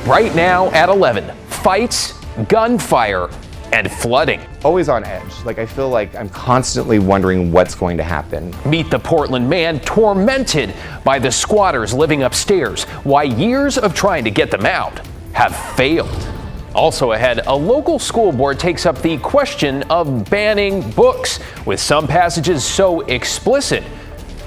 Right now at 11, fights, gunfire, and flooding. Always on edge. I feel like I'm constantly wondering what's going to happen. Meet the Portland man tormented by the squatters living upstairs. Why years of trying to get them out have failed. Also ahead, a local school board takes up the question of banning books, with some passages so explicit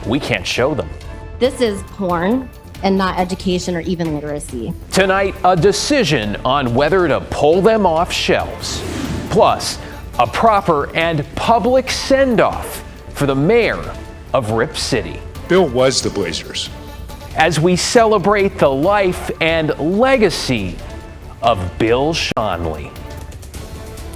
we can't show them. This is porn and not education or even literacy. Tonight, a decision on whether to pull them off shelves. Plus, a proper and public send-off for the mayor of Rip City. Bill was the Blazers. As we celebrate the life and legacy of Bill Shawn.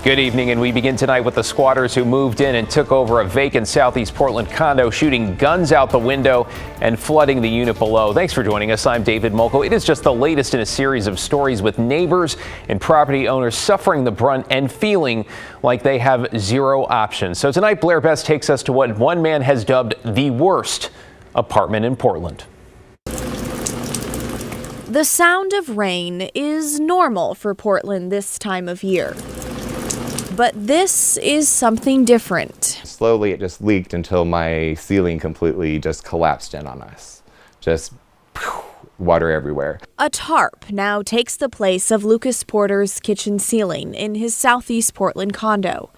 Good evening, and we begin tonight with the squatters who moved in and took over a vacant Southeast Portland condo, shooting guns out the window and flooding the unit below. Thanks for joining us. I'm David Molko. It is just the latest in a series of stories with neighbors and property owners suffering the brunt and feeling like they have zero options. So tonight, Blair Best takes us to what one man has dubbed the worst apartment in Portland. The sound of rain is normal for Portland this time of year. But this is something different. Slowly, it just leaked until my ceiling completely just collapsed in on us. Just water everywhere. A tarp now takes the place of Lucas Porter's kitchen ceiling in his Southeast Portland condo.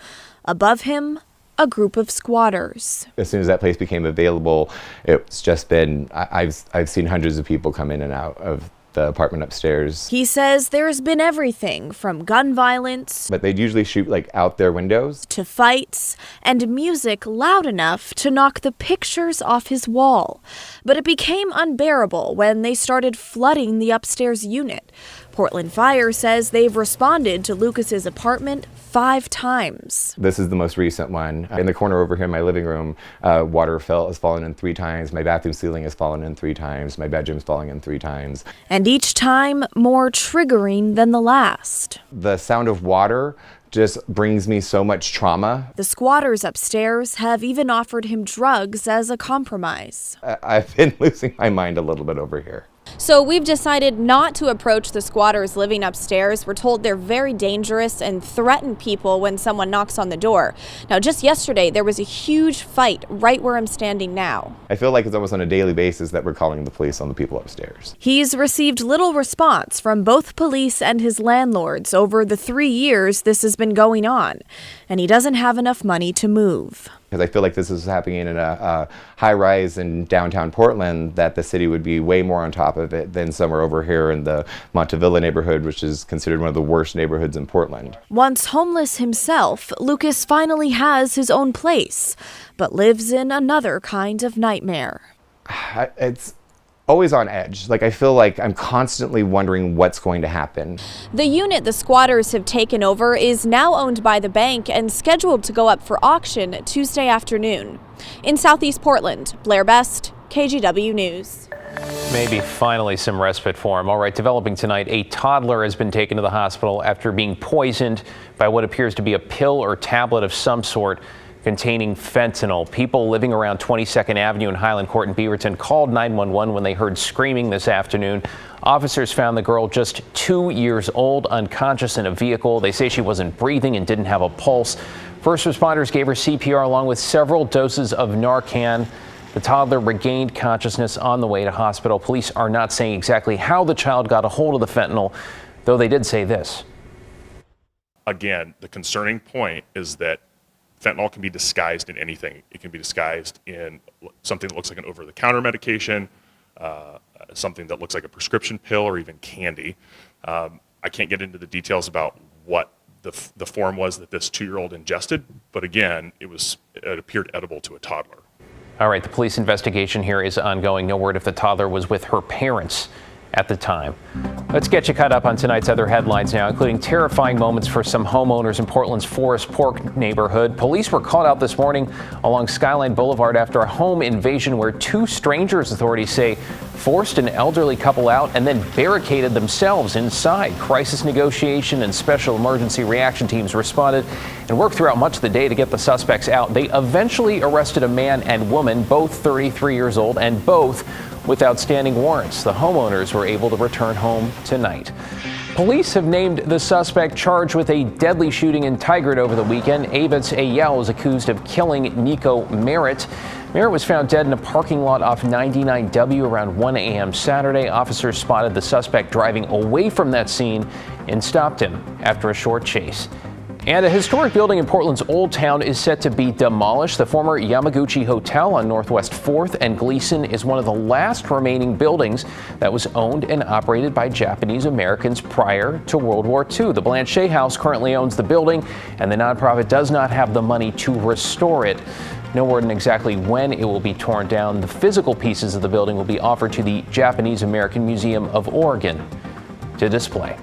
Above him, a group of squatters. As soon as that place became available, it's just been, I've seen hundreds of people come in and out of the apartment upstairs. He says there's been everything from gun violence, but they'd usually shoot out their windows, to fights and music loud enough to knock the pictures off his wall. But it became unbearable when they started flooding the upstairs unit. Portland Fire says they've responded to Lucas's apartment 5 times. This is the most recent one. In the corner over here in my living room, water has fallen in 3 times. My bathroom ceiling has fallen in 3 times. My bedroom's falling in 3 times. And each time more triggering than the last. The sound of water just brings me so much trauma. The squatters upstairs have even offered him drugs as a compromise. I've been losing my mind a little bit over here. So we've decided not to approach the squatters living upstairs. We're told they're very dangerous and threaten people when someone knocks on the door. Now, just yesterday, there was a huge fight right where I'm standing now. I feel like it's almost on a daily basis that we're calling the police on the people upstairs. He's received little response from both police and his landlords over the 3 years this has been going on, and he doesn't have enough money to move. Because I feel like this is happening in a high-rise in downtown Portland, that the city would be way more on top of it than somewhere over here in the Montevilla neighborhood, which is considered one of the worst neighborhoods in Portland. Once homeless himself, Lucas finally has his own place, but lives in another kind of nightmare. It's always on edge. I feel like I'm constantly wondering what's going to happen. The unit the squatters have taken over is now owned by the bank and scheduled to go up for auction Tuesday afternoon. In Southeast Portland, Blair Best, KGW News. Maybe finally some respite for him. All right, developing tonight, a toddler has been taken to the hospital after being poisoned by what appears to be a pill or tablet of some sort containing fentanyl. People living around 22nd Avenue and Highland Court in Beaverton called 911 when they heard screaming this afternoon. Officers found the girl just 2 years old, unconscious in a vehicle. They say she wasn't breathing and didn't have a pulse. First responders gave her CPR along with several doses of Narcan. The toddler regained consciousness on the way to hospital. Police are not saying exactly how the child got a hold of the fentanyl, though they did say this. Again, the concerning point is that fentanyl can be disguised in anything. It can be disguised in something that looks like an over-the-counter medication, something that looks like a prescription pill, or even candy. I can't get into the details about what the form was that this 2-year-old ingested, but again, it appeared edible to a toddler. All right, the police investigation here is ongoing. No word if the toddler was with her parents at the time. Let's get you caught up on tonight's other headlines now, including terrifying moments for some homeowners in Portland's Forest Park neighborhood. Police were called out this morning along Skyline Boulevard after a home invasion where 2 strangers, authorities say, forced an elderly couple out and then barricaded themselves inside. Crisis negotiation and special emergency reaction teams responded and worked throughout much of the day to get the suspects out. They eventually arrested a man and woman, both 33 years old and both with outstanding warrants. The homeowners were able to return home tonight. Police have named the suspect charged with a deadly shooting in Tigard over the weekend. Avis Ayel is accused of killing Nico Merritt. Merritt was found dead in a parking lot off 99W around 1 a.m. Saturday. Officers spotted the suspect driving away from that scene and stopped him after a short chase. And a historic building in Portland's Old Town is set to be demolished. The former Yamaguchi Hotel on Northwest 4th and Gleason is one of the last remaining buildings that was owned and operated by Japanese Americans prior to World War II. The Blanchet House currently owns the building, and the nonprofit does not have the money to restore it. No word on exactly when it will be torn down. The physical pieces of the building will be offered to the Japanese American Museum of Oregon to display.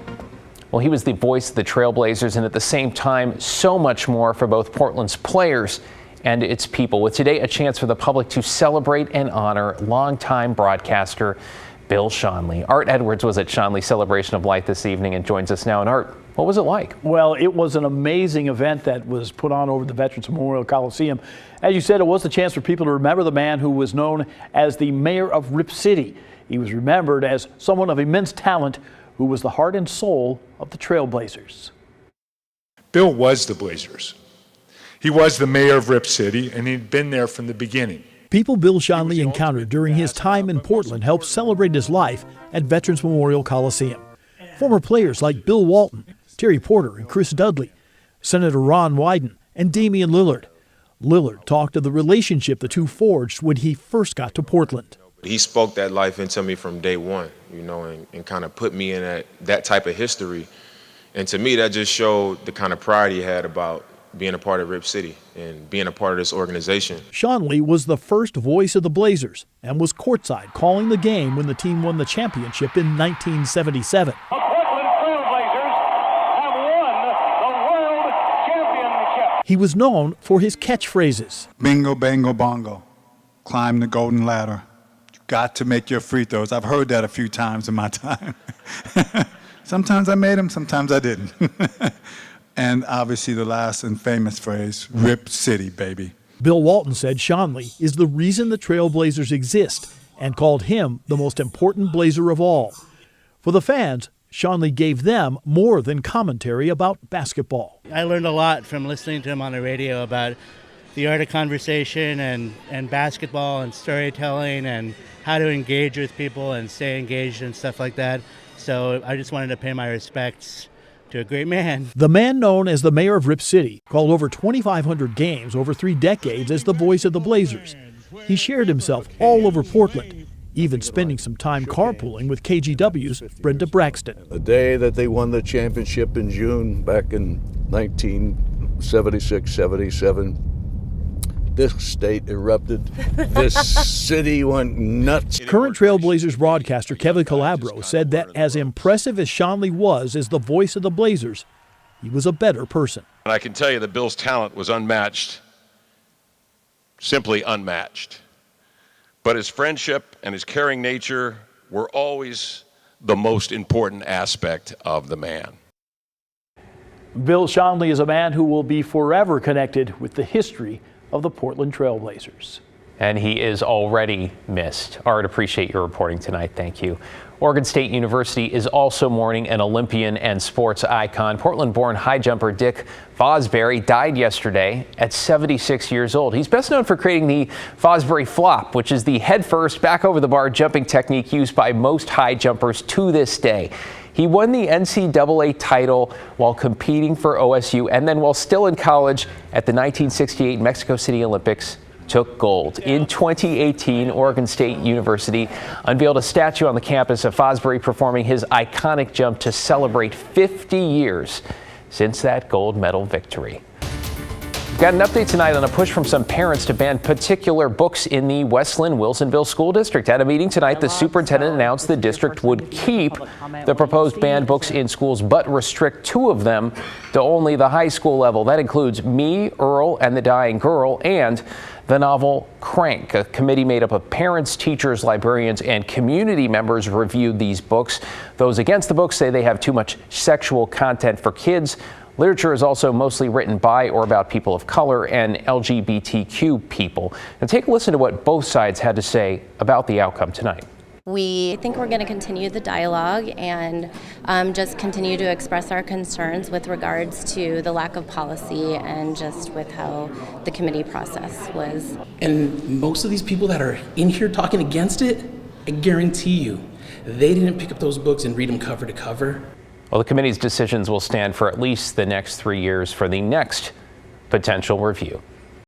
Well, he was the voice of the Trailblazers, and at the same time, so much more for both Portland's players and its people. With today a chance for the public to celebrate and honor longtime broadcaster Bill Shawn. Art Edwards was at Shawn's Celebration of Life this evening and joins us now. And Art, what was it like? Well, it was an amazing event that was put on over the Veterans Memorial Coliseum. As you said, it was a chance for people to remember the man who was known as the mayor of Rip City. He was remembered as someone of immense talent who was the heart and soul of the Trailblazers. Bill was the Blazers. He was the mayor of Rip City, and he'd been there from the beginning. People Bill Shawn encountered during his time in Portland helped celebrate his life at Veterans Memorial Coliseum. Former players like Bill Walton, Terry Porter, and Chris Dudley, Senator Ron Wyden, and Damian Lillard. Lillard talked of the relationship the two forged when he first got to Portland. He spoke that life into me from day one, and kind of put me in that type of history. And to me, that just showed the kind of pride he had about being a part of Rip City and being a part of this organization. Shawn was the first voice of the Blazers and was courtside calling the game when the team won the championship in 1977. The Portland Trailblazers have won the World Championship. He was known for his catchphrases. Bingo, bango, bongo. Climb the golden ladder. Got to make your free throws. I've heard that a few times in my time. Sometimes I made them, sometimes I didn't. And obviously the last and famous phrase, Rip City, baby. Bill Walton said Shawn is the reason the Trailblazers exist and called him the most important Blazer of all. For the fans, Shawn gave them more than commentary about basketball. I learned a lot from listening to him on the radio about the art of conversation and basketball and storytelling and how to engage with people and stay engaged and stuff like that. So I just wanted to pay my respects to a great man. The man known as the mayor of Rip City called over 2,500 games over 3 decades as the voice of the Blazers. He shared himself all over Portland, even spending some time carpooling with KGW's Brenda Braxton. The day that they won the championship in June back in 1976-77, this state erupted. This city went nuts. Current Trailblazers broadcaster Kevin Calabro said that as impressive as Shawn was as the voice of the Blazers, he was a better person. And I can tell you that Bill's talent was unmatched, simply unmatched. But his friendship and his caring nature were always the most important aspect of the man. Bill Shawn is a man who will be forever connected with the history of the Portland Trailblazers. And he is already missed. Art, appreciate your reporting tonight. Thank you. Oregon State University is also mourning an Olympian and sports icon. Portland-born high jumper Dick Fosbury died yesterday at 76 years old. He's best known for creating the Fosbury flop, which is the head-first, back over the bar jumping technique used by most high jumpers to this day. He won the NCAA title while competing for OSU, and then while still in college at the 1968 Mexico City Olympics, took gold. In 2018, Oregon State University unveiled a statue on the campus of Fosbury performing his iconic jump to celebrate 50 years since that gold medal victory. Got an update tonight on a push from some parents to ban particular books in the Westland-Wilsonville School District. At a meeting tonight, the superintendent announced the district would keep the proposed banned books in schools, but restrict 2 of them to only the high school level. That includes Me, Earl, and the Dying Girl, and the novel Crank. A committee made up of parents, teachers, librarians, and community members reviewed these books. Those against the books say they have too much sexual content for kids. Literature is also mostly written by or about people of color and LGBTQ people. Now take a listen to what both sides had to say about the outcome tonight. We think we're going to continue the dialogue and just continue to express our concerns with regards to the lack of policy and just with how the committee process was. And most of these people that are in here talking against it, I guarantee you, they didn't pick up those books and read them cover to cover. Well, the committee's decisions will stand for at least the next 3 years for the next potential review.